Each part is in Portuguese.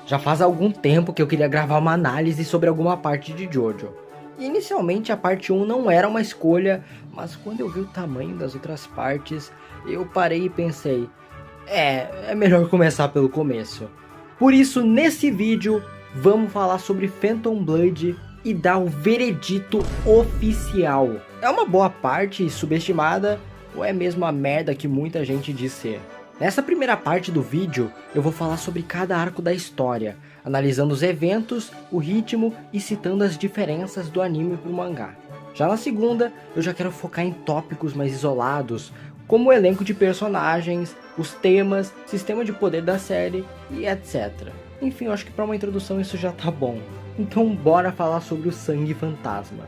Já faz algum tempo que eu queria gravar uma análise sobre alguma parte de Jojo. Inicialmente a parte 1 não era uma escolha, mas quando eu vi o tamanho das outras partes, eu parei e pensei, é melhor começar pelo começo. Por isso, nesse vídeo, vamos falar sobre Phantom Blood e dar o veredito oficial. É uma boa parte subestimada ou é mesmo a merda que muita gente diz ser? Nessa primeira parte do vídeo, eu vou falar sobre cada arco da história, analisando os eventos, o ritmo e citando as diferenças do anime pro mangá. Já na segunda, eu já quero focar em tópicos mais isolados, como o elenco de personagens, os temas, sistema de poder da série e etc. Enfim, eu acho que para uma introdução isso já tá bom. Então bora falar sobre o Sangue Fantasma.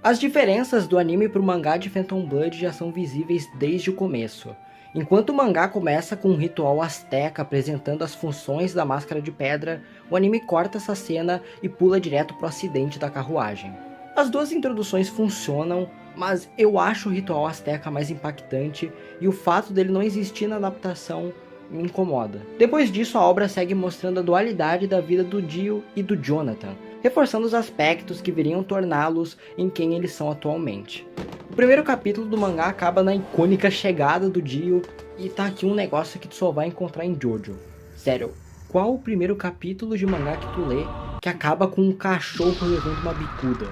As diferenças do anime pro mangá de Phantom Blood já são visíveis desde o começo. Enquanto o mangá começa com um ritual azteca apresentando as funções da máscara de pedra, o anime corta essa cena e pula direto pro acidente da carruagem. As duas introduções funcionam, mas eu acho o ritual azteca mais impactante e o fato dele não existir na adaptação me incomoda. Depois disso, a obra segue mostrando a dualidade da vida do Dio e do Jonathan, reforçando os aspectos que viriam torná-los em quem eles são atualmente. O primeiro capítulo do mangá acaba na icônica chegada do Dio, e tá aqui um negócio que tu só vai encontrar em Jojo. Sério, qual o primeiro capítulo de mangá que tu lê que acaba com um cachorro levando uma bicuda?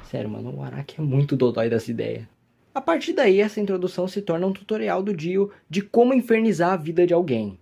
Sério, mano, o Araki é muito dodói dessa ideia. A partir daí, essa introdução se torna um tutorial do Dio de como infernizar a vida de alguém.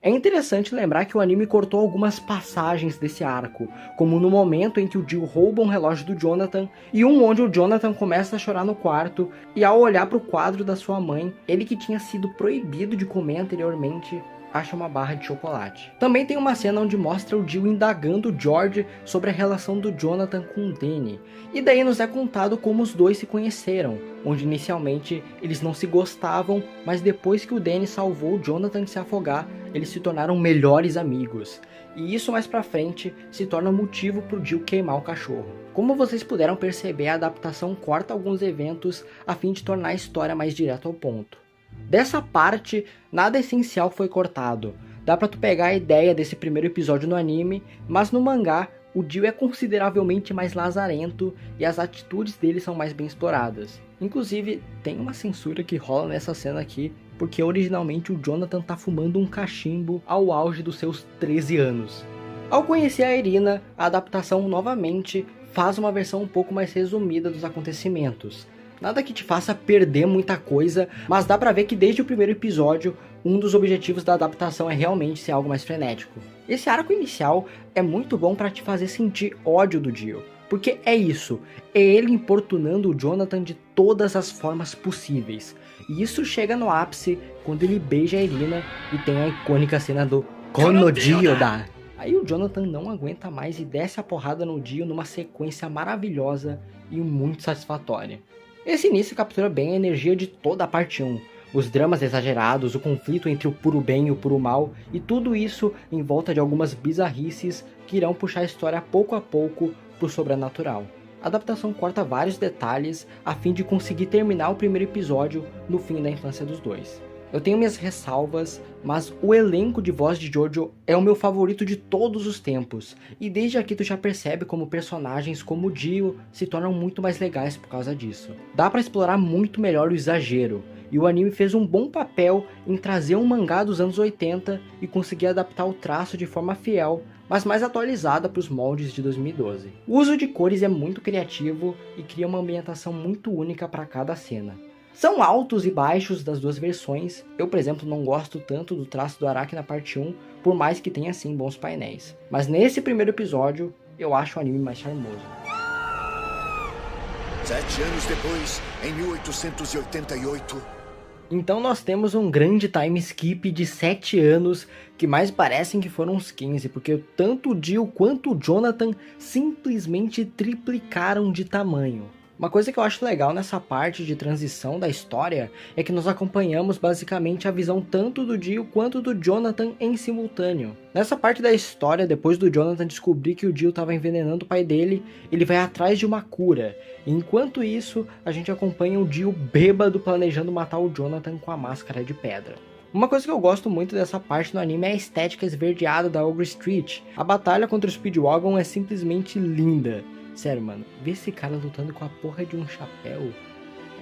É interessante lembrar que o anime cortou algumas passagens desse arco, como no momento em que o Dio rouba um relógio do Jonathan e um onde o Jonathan começa a chorar no quarto e ao olhar para o quadro da sua mãe, ele que tinha sido proibido de comer anteriormente, acha uma barra de chocolate. Também tem uma cena onde mostra o Dio indagando o George sobre a relação do Jonathan com o Danny, e daí nos é contado como os dois se conheceram, onde inicialmente eles não se gostavam, mas depois que o Danny salvou o Jonathan de se afogar, eles se tornaram melhores amigos. E isso mais pra frente se torna motivo pro Dio queimar o cachorro. Como vocês puderam perceber, a adaptação corta alguns eventos a fim de tornar a história mais direto ao ponto. Dessa parte, nada essencial foi cortado. Dá pra tu pegar a ideia desse primeiro episódio no anime, mas no mangá, o Dio é consideravelmente mais lazarento e as atitudes dele são mais bem exploradas. Inclusive, tem uma censura que rola nessa cena aqui, porque originalmente o Jonathan tá fumando um cachimbo ao auge dos seus 13 anos. Ao conhecer a Irina, a adaptação novamente faz uma versão um pouco mais resumida dos acontecimentos. Nada que te faça perder muita coisa, mas dá pra ver que desde o primeiro episódio, um dos objetivos da adaptação é realmente ser algo mais frenético. Esse arco inicial é muito bom pra te fazer sentir ódio do Dio, porque é isso, é ele importunando o Jonathan de todas as formas possíveis. E isso chega no ápice quando ele beija a Irina e tem a icônica cena do Kono Dio da. Aí o Jonathan não aguenta mais e desce a porrada no Dio numa sequência maravilhosa e muito satisfatória. Esse início captura bem a energia de toda a parte 1, os dramas exagerados, o conflito entre o puro bem e o puro mal, e tudo isso em volta de algumas bizarrices que irão puxar a história pouco a pouco pro sobrenatural. A adaptação corta vários detalhes a fim de conseguir terminar o primeiro episódio no fim da infância dos dois. Eu tenho minhas ressalvas, mas o elenco de voz de Jojo é o meu favorito de todos os tempos, e desde aqui tu já percebe como personagens como o Dio se tornam muito mais legais por causa disso. Dá pra explorar muito melhor o exagero, e o anime fez um bom papel em trazer um mangá dos anos 80 e conseguir adaptar o traço de forma fiel, mas mais atualizada para os moldes de 2012. O uso de cores é muito criativo e cria uma ambientação muito única para cada cena. São altos e baixos das duas versões. Eu, por exemplo, não gosto tanto do traço do Araki na parte 1, por mais que tenha sim bons painéis. Mas nesse primeiro episódio, eu acho o anime mais charmoso. 7 anos depois, em 1888... Então nós temos um grande time skip de 7 anos, que mais parecem que foram uns 15, porque tanto o Dio quanto o Jonathan simplesmente triplicaram de tamanho. Uma coisa que eu acho legal nessa parte de transição da história é que nós acompanhamos basicamente a visão tanto do Dio quanto do Jonathan em simultâneo. Nessa parte da história, depois do Jonathan descobrir que o Dio estava envenenando o pai dele, ele vai atrás de uma cura. E enquanto isso, a gente acompanha o Dio bêbado planejando matar o Jonathan com a máscara de pedra. Uma coisa que eu gosto muito dessa parte no anime é a estética esverdeada da Ogre Street. A batalha contra o Speedwagon é simplesmente linda. Sério, mano, ver esse cara lutando com a porra de um chapéu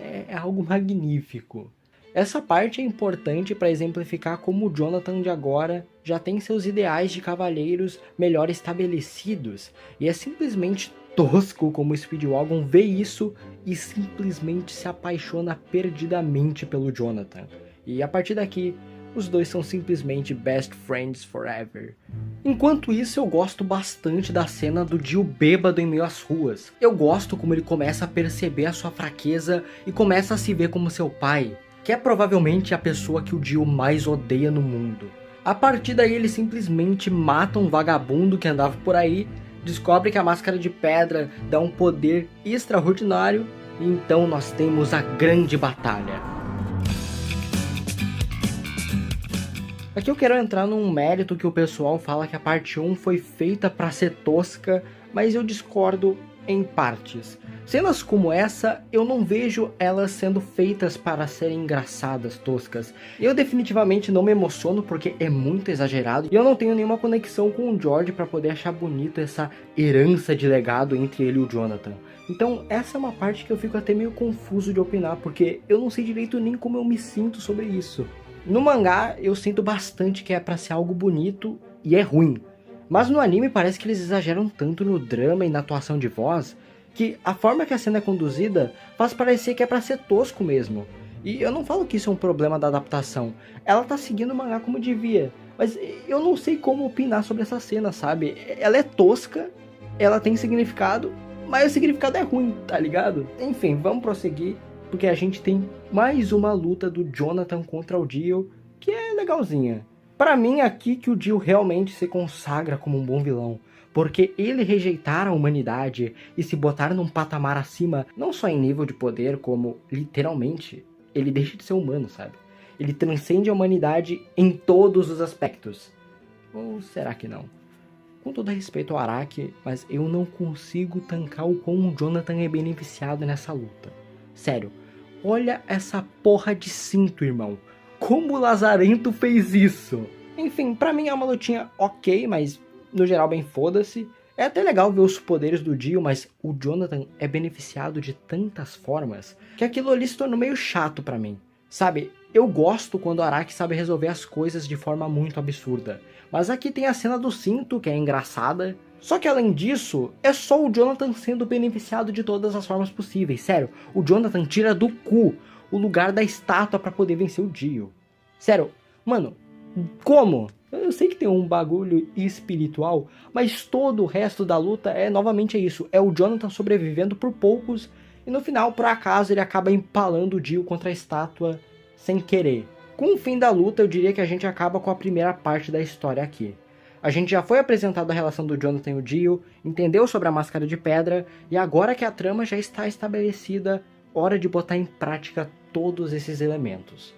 é algo magnífico. Essa parte é importante para exemplificar como o Jonathan de agora já tem seus ideais de cavaleiros melhor estabelecidos. E é simplesmente tosco como o Speedwagon vê isso e simplesmente se apaixona perdidamente pelo Jonathan. E a partir daqui, os dois são simplesmente best friends forever. Enquanto isso, eu gosto bastante da cena do Dio bêbado em meio às ruas. Eu gosto como ele começa a perceber a sua fraqueza e começa a se ver como seu pai, que é provavelmente a pessoa que o Dio mais odeia no mundo. A partir daí ele simplesmente mata um vagabundo que andava por aí, descobre que a máscara de pedra dá um poder extraordinário, e então nós temos a grande batalha. Aqui eu quero entrar num mérito que o pessoal fala que a parte 1 foi feita para ser tosca, mas eu discordo em partes. Cenas como essa, eu não vejo elas sendo feitas para serem engraçadas, toscas. Eu definitivamente não me emociono porque é muito exagerado e eu não tenho nenhuma conexão com o George para poder achar bonito essa herança de legado entre ele e o Jonathan. Então essa é uma parte que eu fico até meio confuso de opinar, porque eu não sei direito nem como eu me sinto sobre isso. No mangá eu sinto bastante que é para ser algo bonito e é ruim. Mas no anime parece que eles exageram tanto no drama e na atuação de voz, que a forma que a cena é conduzida faz parecer que é pra ser tosco mesmo. E eu não falo que isso é um problema da adaptação, ela tá seguindo o mangá como devia, mas eu não sei como opinar sobre essa cena, sabe? Ela é tosca, ela tem significado, mas o significado é ruim, tá ligado? Enfim, vamos prosseguir, porque a gente tem mais uma luta do Jonathan contra o Dio, que é legalzinha. Pra mim, aqui que o Dio realmente se consagra como um bom vilão, porque ele rejeitar a humanidade e se botar num patamar acima, não só em nível de poder, como literalmente, ele deixa de ser humano, sabe? Ele transcende a humanidade em todos os aspectos. Ou será que não? Com todo respeito ao Araki, mas eu não consigo tancar o quão o Jonathan é beneficiado nessa luta. Sério, olha essa porra de cinto, irmão. Como o Lazarento fez isso? Enfim, pra mim é uma lutinha ok, mas no geral bem foda-se. É até legal ver os poderes do Dio, mas o Jonathan é beneficiado de tantas formas que aquilo ali se tornou meio chato pra mim. Sabe, eu gosto quando o Araki sabe resolver as coisas de forma muito absurda. Mas aqui tem a cena do cinto, que é engraçada. Só que além disso, é só o Jonathan sendo beneficiado de todas as formas possíveis. Sério, o Jonathan tira do cu o lugar da estátua pra poder vencer o Dio. Sério, mano, como? Eu sei que tem um bagulho espiritual, mas todo o resto da luta é novamente isso. É o Jonathan sobrevivendo por poucos e no final, por acaso, ele acaba empalando o Dio contra a estátua sem querer. Com o fim da luta, eu diria que a gente acaba com a primeira parte da história aqui. A gente já foi apresentado a relação do Jonathan e o Dio, entendeu sobre a máscara de pedra, e agora que a trama já está estabelecida, hora de botar em prática todos esses elementos.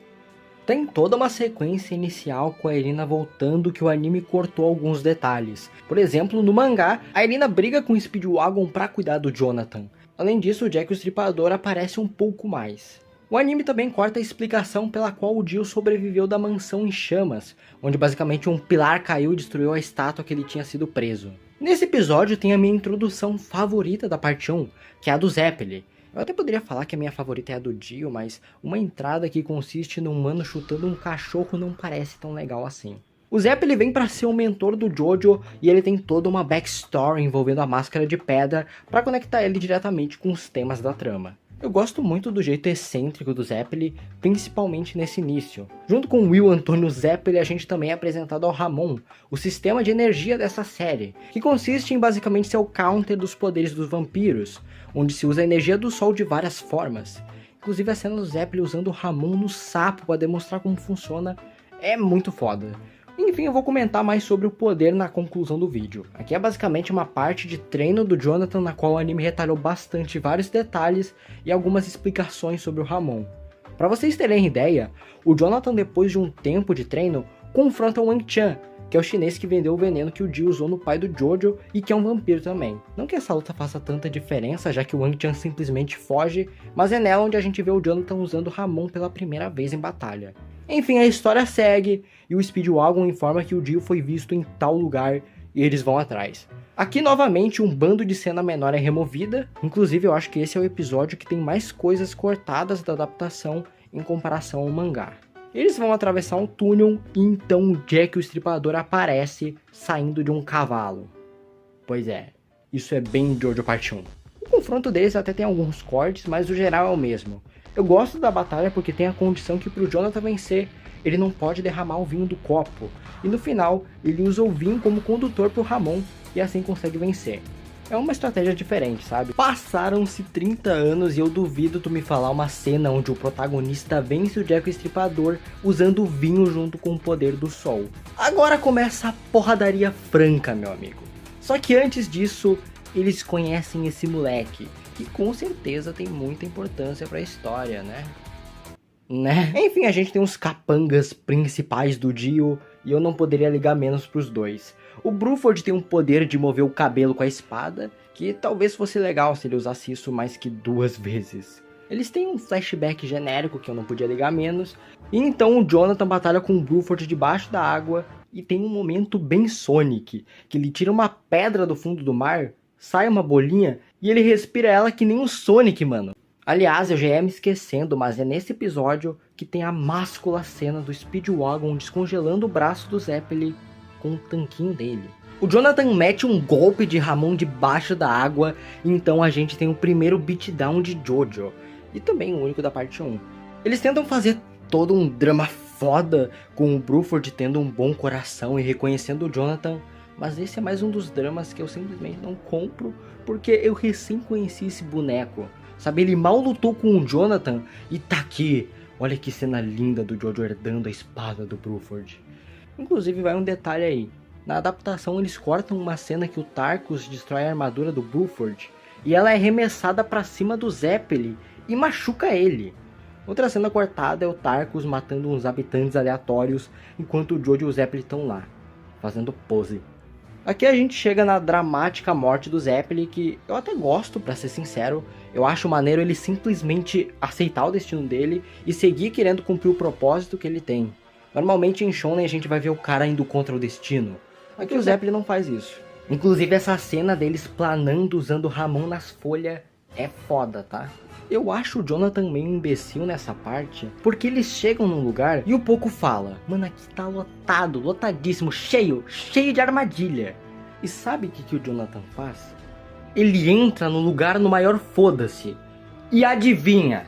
Tem toda uma sequência inicial com a Irina voltando que o anime cortou alguns detalhes. Por exemplo, no mangá, a Irina briga com o Speedwagon para cuidar do Jonathan. Além disso, o Jack o Estripador aparece um pouco mais. O anime também corta a explicação pela qual o Dio sobreviveu da mansão em chamas, onde basicamente um pilar caiu e destruiu a estátua que ele tinha sido preso. Nesse episódio tem a minha introdução favorita da parte 1, que é a do Zeppeli. Eu até poderia falar que a minha favorita é a do Dio, mas uma entrada que consiste num mano chutando um cachorro não parece tão legal assim. O Zeppeli vem para ser o mentor do Jojo e ele tem toda uma backstory envolvendo a máscara de pedra para conectar ele diretamente com os temas da trama. Eu gosto muito do jeito excêntrico do Zeppeli, principalmente nesse início. Junto com Will Antônio Zeppeli, a gente também é apresentado ao Ramon, o sistema de energia dessa série, que consiste em basicamente ser o counter dos poderes dos vampiros, onde se usa a energia do sol de várias formas. Inclusive a cena do Zeppeli usando o Ramon no sapo para demonstrar como funciona é muito foda. Enfim, eu vou comentar mais sobre o poder na conclusão do vídeo. Aqui é basicamente uma parte de treino do Jonathan na qual o anime retalhou bastante vários detalhes e algumas explicações sobre o Ramon. Para vocês terem ideia, o Jonathan depois de um tempo de treino confronta o Wang Chan, que é o chinês que vendeu o veneno que o Dio usou no pai do Jojo e que é um vampiro também. Não que essa luta faça tanta diferença, já que o Wang Chan simplesmente foge, mas é nela onde a gente vê o Jonathan usando o Ramon pela primeira vez em batalha. Enfim, a história segue e o Speedwagon informa que o Dio foi visto em tal lugar e eles vão atrás. Aqui novamente um bando de cena menor é removida, inclusive eu acho que esse é o episódio que tem mais coisas cortadas da adaptação em comparação ao mangá. Eles vão atravessar um túnel e então o Jack o Estripador aparece saindo de um cavalo. Pois é, isso é bem Jojo Parte 1. O confronto deles até tem alguns cortes, mas o geral é o mesmo. Eu gosto da batalha porque tem a condição que pro Jonathan vencer, ele não pode derramar o vinho do copo. E no final, ele usa o vinho como condutor pro Ramon e assim consegue vencer. É uma estratégia diferente, sabe? Passaram-se 30 anos e eu duvido tu me falar uma cena onde o protagonista vence o Jack o Estripador usando o vinho junto com o poder do sol. Agora começa a porradaria franca, meu amigo. Só que antes disso, eles conhecem esse moleque, que com certeza tem muita importância pra história, né? Enfim, a gente tem os capangas principais do Dio, e eu não poderia ligar menos pros dois. O Bruford tem um poder de mover o cabelo com a espada, que talvez fosse legal se ele usasse isso mais que 2 vezes. Eles têm um flashback genérico que eu não podia ligar menos, e então o Jonathan batalha com o Bruford debaixo da água, e tem um momento bem Sonic, que ele tira uma pedra do fundo do mar, sai uma bolinha, e ele respira ela que nem o Sonic, mano. Aliás, eu já ia me esquecendo, mas é nesse episódio que tem a máscula cena do Speedwagon descongelando o braço do Zeppeli com o tanquinho dele. O Jonathan mete um golpe de Ramon debaixo da água, e então a gente tem o primeiro beatdown de Jojo, e também o único da parte 1. Eles tentam fazer todo um drama foda, com o Bruford tendo um bom coração e reconhecendo o Jonathan, mas esse é mais um dos dramas que eu simplesmente não compro, porque eu recém conheci esse boneco. Sabe, ele mal lutou com o Jonathan e tá aqui. Olha que cena linda do Jojo herdando a espada do Bruford. Inclusive vai um detalhe aí. Na adaptação eles cortam uma cena que o Tarkus destrói a armadura do Bruford e ela é arremessada pra cima do Zeppeli e machuca ele. Outra cena cortada é o Tarkus matando uns habitantes aleatórios enquanto o Jojo e o Zeppeli estão lá, fazendo pose. Aqui a gente chega na dramática morte do Zeppeli, que eu até gosto, pra ser sincero. Eu acho maneiro ele simplesmente aceitar o destino dele e seguir querendo cumprir o propósito que ele tem. Normalmente em Shonen a gente vai ver o cara indo contra o destino. Aqui o Zeppeli não faz isso. Inclusive essa cena deles planando usando o Ramon nas folhas é foda, tá? Eu acho o Jonathan meio imbecil nessa parte, porque eles chegam num lugar e o Poco fala: mano, aqui tá lotado, lotadíssimo, cheio de armadilha. E sabe o que o Jonathan faz? Ele entra no lugar no maior foda-se. E adivinha?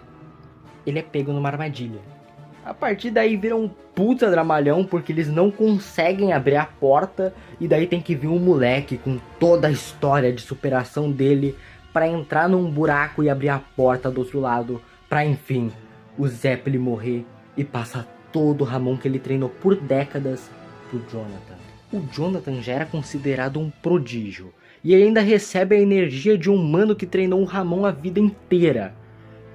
Ele é pego numa armadilha. A partir daí vira um puta dramalhão, porque eles não conseguem abrir a porta, e daí tem que vir um moleque com toda a história de superação dele para entrar num buraco e abrir a porta do outro lado, para enfim, o Zeppeli morrer e passar todo o Ramon que ele treinou por décadas pro Jonathan. O Jonathan já era considerado um prodígio, e ainda recebe a energia de um humano que treinou o Ramon a vida inteira.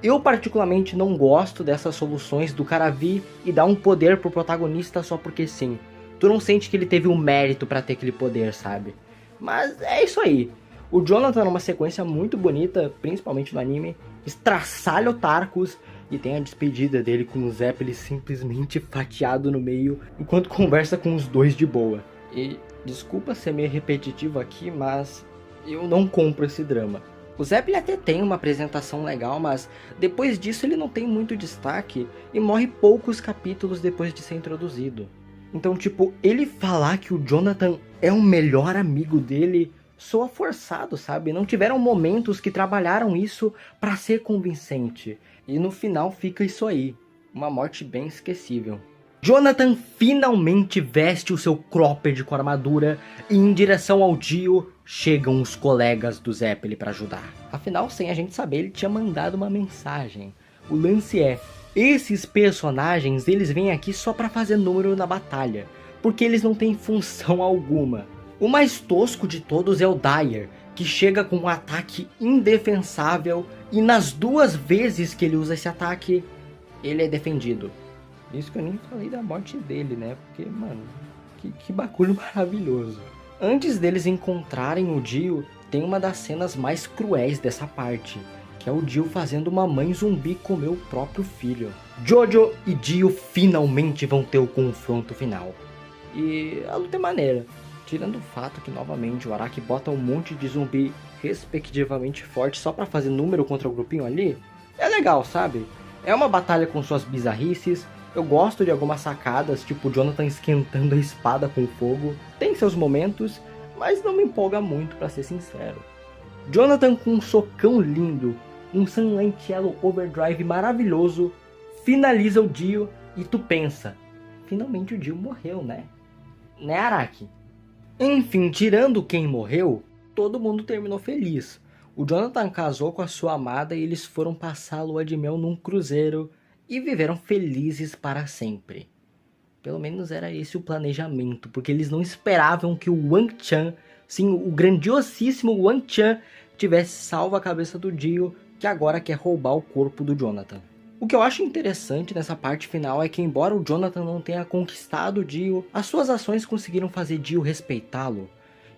Eu particularmente não gosto dessas soluções do cara vir e dar um poder pro protagonista só porque sim. Tu não sente que ele teve um mérito pra ter aquele poder, sabe? Mas é isso aí. O Jonathan, numa sequência muito bonita, principalmente no anime, estraçalha o Tarkus e tem a despedida dele com o Zeppeli simplesmente fatiado no meio, enquanto conversa com os dois de boa. E desculpa ser meio repetitivo aqui, mas eu não compro esse drama. O Zeppeli até tem uma apresentação legal, mas depois disso ele não tem muito destaque e morre poucos capítulos depois de ser introduzido. Então, tipo, ele falar que o Jonathan é o melhor amigo dele soa forçado, sabe? Não tiveram momentos que trabalharam isso pra ser convincente. E no final fica isso aí, uma morte bem esquecível. Jonathan finalmente veste o seu cropped com armadura e em direção ao Dio chegam os colegas do Zeppeli para ajudar. Afinal, sem a gente saber, ele tinha mandado uma mensagem. O lance é, esses personagens eles vêm aqui só para fazer número na batalha, porque eles não têm função alguma. O mais tosco de todos é o Dyer, que chega com um ataque indefensável e nas 2 vezes que ele usa esse ataque, ele é defendido. Isso que eu nem falei da morte dele, né? Porque, mano, que bagulho maravilhoso. Antes deles encontrarem o Dio, tem uma das cenas mais cruéis dessa parte, que é o Dio fazendo uma mãe zumbi comer o próprio filho. Jojo e Dio finalmente vão ter o confronto final. E a luta é maneira, tirando o fato que novamente o Araki bota um monte de zumbi respectivamente forte só pra fazer número contra o grupinho ali. É legal, sabe? É uma batalha com suas bizarrices. Eu gosto de algumas sacadas, tipo o Jonathan esquentando a espada com fogo. Tem seus momentos, mas não me empolga muito, pra ser sincero. Jonathan com um socão lindo, um Sunlight Yellow Overdrive maravilhoso, finaliza o Dio e tu pensa, finalmente o Dio morreu, né? Né, Araki? Enfim, tirando quem morreu, todo mundo terminou feliz. O Jonathan casou com a sua amada e eles foram passar a lua de mel num cruzeiro e viveram felizes para sempre. Pelo menos era esse o planejamento, porque eles não esperavam que o Wang Chan, sim, o grandiosíssimo Wang Chan, tivesse salvo a cabeça do Dio, que agora quer roubar o corpo do Jonathan. O que eu acho interessante nessa parte final é que, embora o Jonathan não tenha conquistado o Dio, as suas ações conseguiram fazer Dio respeitá-lo.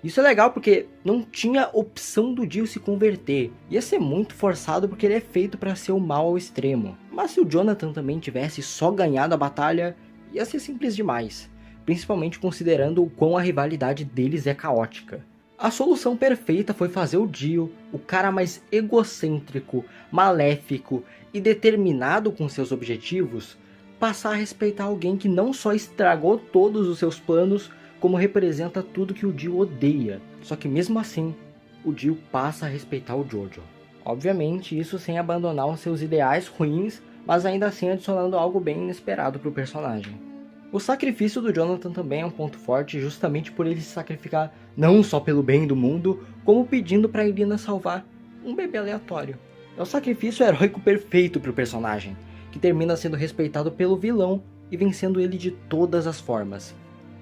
Isso é legal porque não tinha opção do Dio se converter. Ia ser muito forçado porque ele é feito para ser o mal ao extremo. Mas se o Jonathan também tivesse só ganhado a batalha, ia ser simples demais. Principalmente considerando o quão a rivalidade deles é caótica. A solução perfeita foi fazer o Dio, o cara mais egocêntrico, maléfico e determinado com seus objetivos, passar a respeitar alguém que não só estragou todos os seus planos, como representa tudo que o Dio odeia. Só que mesmo assim, o Dio passa a respeitar o Jojo. Obviamente, isso sem abandonar os seus ideais ruins, mas ainda assim adicionando algo bem inesperado para o personagem. O sacrifício do Jonathan também é um ponto forte, justamente por ele se sacrificar não só pelo bem do mundo, como pedindo para Irina salvar um bebê aleatório. É o sacrifício heróico perfeito para o personagem, que termina sendo respeitado pelo vilão e vencendo ele de todas as formas.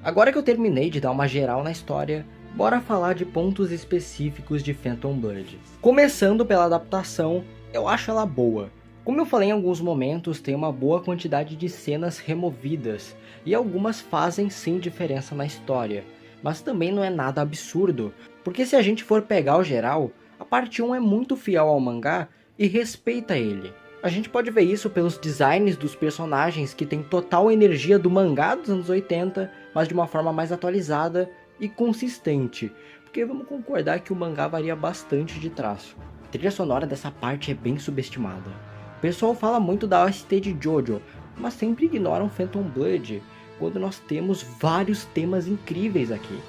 Agora que eu terminei de dar uma geral na história, bora falar de pontos específicos de Phantom Blood. Começando pela adaptação, eu acho ela boa. Como eu falei em alguns momentos, tem uma boa quantidade de cenas removidas, e algumas fazem sim diferença na história, mas também não é nada absurdo, porque se a gente for pegar o geral, a parte 1 é muito fiel ao mangá e respeita ele. A gente pode ver isso pelos designs dos personagens que tem total energia do mangá dos anos 80, mas de uma forma mais atualizada e consistente, porque vamos concordar que o mangá varia bastante de traço. A trilha sonora dessa parte é bem subestimada. O pessoal fala muito da OST de Jojo, mas sempre ignoram Phantom Blood, quando nós temos vários temas incríveis aqui.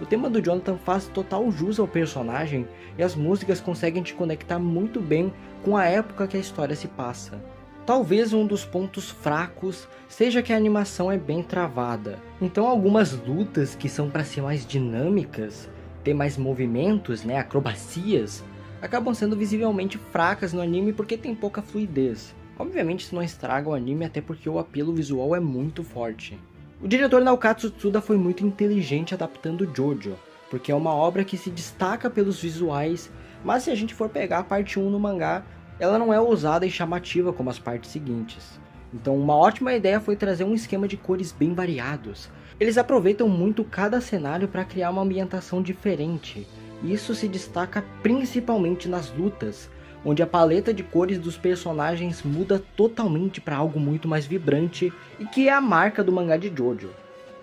O tema do Jonathan faz total jus ao personagem e as músicas conseguem te conectar muito bem com a época que a história se passa. Talvez um dos pontos fracos seja que a animação é bem travada, então algumas lutas que são para ser mais dinâmicas, ter mais movimentos, acrobacias, acabam sendo visivelmente fracas no anime porque tem pouca fluidez. Obviamente isso não estraga o anime, até porque o apelo visual é muito forte. O diretor Naokatsu Tsuda foi muito inteligente adaptando Jojo, porque é uma obra que se destaca pelos visuais, mas se a gente for pegar a parte 1 no mangá, ela não é ousada e chamativa como as partes seguintes. Então uma ótima ideia foi trazer um esquema de cores bem variados. Eles aproveitam muito cada cenário para criar uma ambientação diferente, e isso se destaca principalmente nas lutas, onde a paleta de cores dos personagens muda totalmente para algo muito mais vibrante e que é a marca do mangá de Jojo.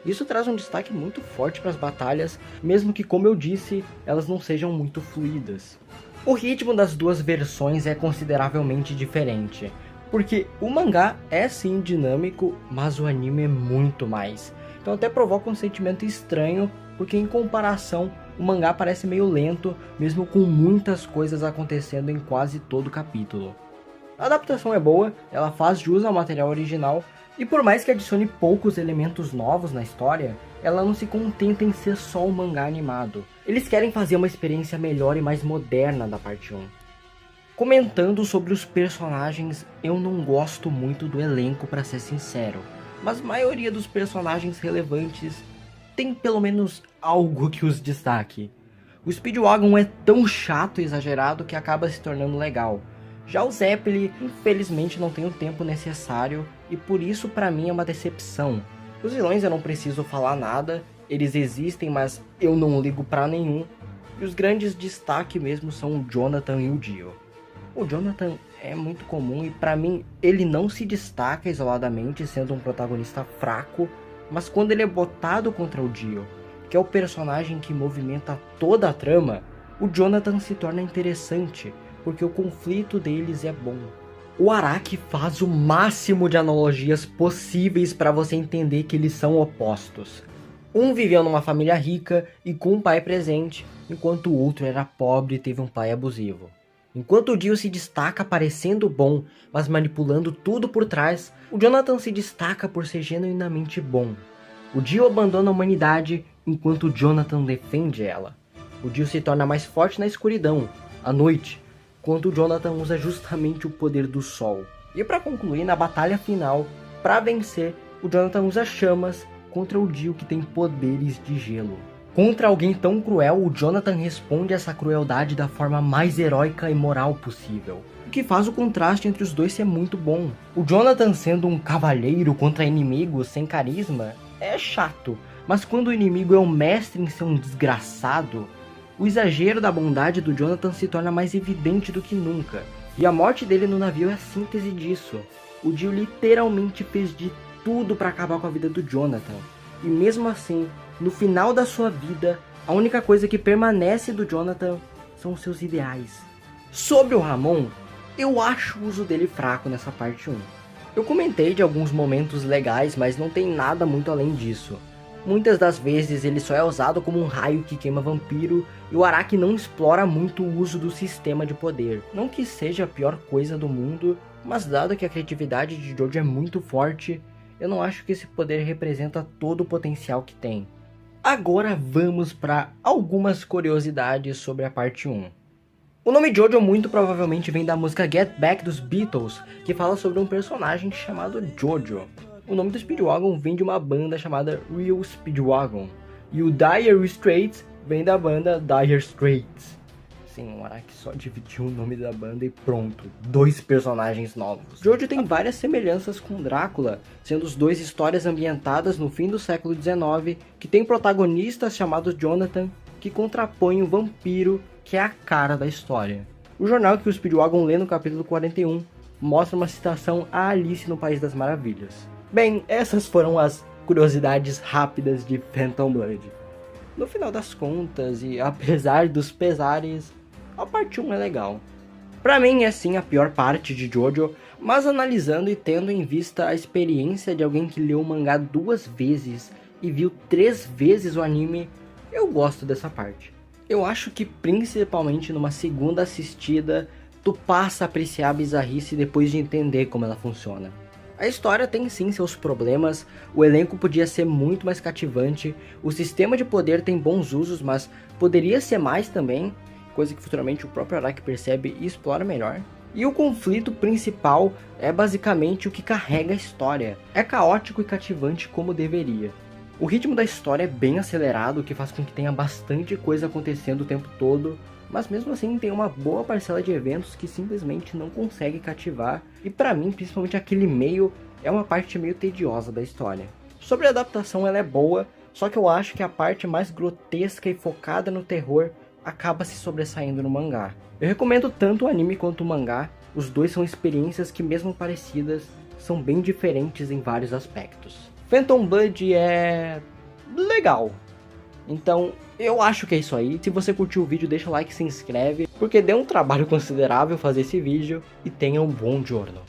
Isso traz um destaque muito forte para as batalhas, mesmo que, como eu disse, elas não sejam muito fluídas. O ritmo das duas versões é consideravelmente diferente, porque o mangá é sim dinâmico, mas o anime é muito mais. Então até provoca um sentimento estranho, porque em comparação o mangá parece meio lento, mesmo com muitas coisas acontecendo em quase todo capítulo. A adaptação é boa, ela faz jus ao material original, e por mais que adicione poucos elementos novos na história, ela não se contenta em ser só um mangá animado. Eles querem fazer uma experiência melhor e mais moderna da parte 1. Comentando sobre os personagens, eu não gosto muito do elenco, para ser sincero, mas a maioria dos personagens relevantes tem pelo menos algo que os destaque. O Speedwagon é tão chato e exagerado que acaba se tornando legal. Já o Zeppeli, infelizmente, não tem o tempo necessário e por isso pra mim é uma decepção. Os vilões eu não preciso falar nada, eles existem, mas eu não ligo pra nenhum. E os grandes destaques mesmo são o Jonathan e o Dio. O Jonathan é muito comum e pra mim ele não se destaca isoladamente sendo um protagonista fraco, mas quando ele é botado contra o Dio, que é o personagem que movimenta toda a trama, o Jonathan se torna interessante, porque o conflito deles é bom. O Araki faz o máximo de analogias possíveis para você entender que eles são opostos. Um viveu numa família rica e com um pai presente, enquanto o outro era pobre e teve um pai abusivo. Enquanto o Dio se destaca parecendo bom, mas manipulando tudo por trás, o Jonathan se destaca por ser genuinamente bom. O Dio abandona a humanidade, enquanto o Jonathan defende ela. O Dio se torna mais forte na escuridão, à noite, enquanto o Jonathan usa justamente o poder do sol. E para concluir, na batalha final, para vencer, o Jonathan usa chamas contra o Dio que tem poderes de gelo. Contra alguém tão cruel, o Jonathan responde essa crueldade da forma mais heróica e moral possível. O que faz o contraste entre os dois ser muito bom. O Jonathan sendo um cavalheiro contra inimigos sem carisma é chato, mas quando o inimigo é um mestre em ser um desgraçado, o exagero da bondade do Jonathan se torna mais evidente do que nunca. E a morte dele no navio é a síntese disso. O Dio literalmente fez de tudo para acabar com a vida do Jonathan. E mesmo assim, no final da sua vida, a única coisa que permanece do Jonathan são os seus ideais. Sobre o Ramon, eu acho o uso dele fraco nessa parte 1. Eu comentei de alguns momentos legais, mas não tem nada muito além disso. Muitas das vezes ele só é usado como um raio que queima vampiro, e o Araki não explora muito o uso do sistema de poder. Não que seja a pior coisa do mundo, mas dado que a criatividade de Jojo é muito forte, eu não acho que esse poder representa todo o potencial que tem. Agora vamos para algumas curiosidades sobre a parte 1. O nome Jojo muito provavelmente vem da música Get Back dos Beatles, que fala sobre um personagem chamado Jojo. O nome do Speedwagon vem de uma banda chamada Real Speedwagon. E o Dire Straits vem da banda Dire Straits. Sim, o Araki só dividiu o nome da banda e pronto, 2 personagens novos. Jojo tem várias semelhanças com Drácula, sendo os dois histórias ambientadas no fim do século XIX, que tem protagonistas chamados Jonathan, que contrapõem o vampiro, que é a cara da história. O jornal que o Speedwagon lê no capítulo 41 mostra uma citação a Alice no País das Maravilhas. Bem, essas foram as curiosidades rápidas de Phantom Blood. No final das contas, e apesar dos pesares, a parte 1 é legal. Pra mim é sim a pior parte de Jojo, mas analisando e tendo em vista a experiência de alguém que leu o mangá 2 vezes e viu 3 vezes o anime, eu gosto dessa parte. Eu acho que principalmente numa segunda assistida, tu passa a apreciar a bizarrice depois de entender como ela funciona. A história tem sim seus problemas, o elenco podia ser muito mais cativante, o sistema de poder tem bons usos, mas poderia ser mais também, coisa que futuramente o próprio Araki percebe e explora melhor. E o conflito principal é basicamente o que carrega a história, é caótico e cativante como deveria. O ritmo da história é bem acelerado, o que faz com que tenha bastante coisa acontecendo o tempo todo, mas mesmo assim tem uma boa parcela de eventos que simplesmente não consegue cativar, e pra mim, principalmente aquele meio, é uma parte meio tediosa da história. Sobre a adaptação, ela é boa, só que eu acho que a parte mais grotesca e focada no terror acaba se sobressaindo no mangá. Eu recomendo tanto o anime quanto o mangá, os dois são experiências que, mesmo parecidas, são bem diferentes em vários aspectos. Phantom Blood é legal. Então, eu acho que é isso aí. Se você curtiu o vídeo, deixa o like e se inscreve, porque deu um trabalho considerável fazer esse vídeo, e tenha um bom giorno.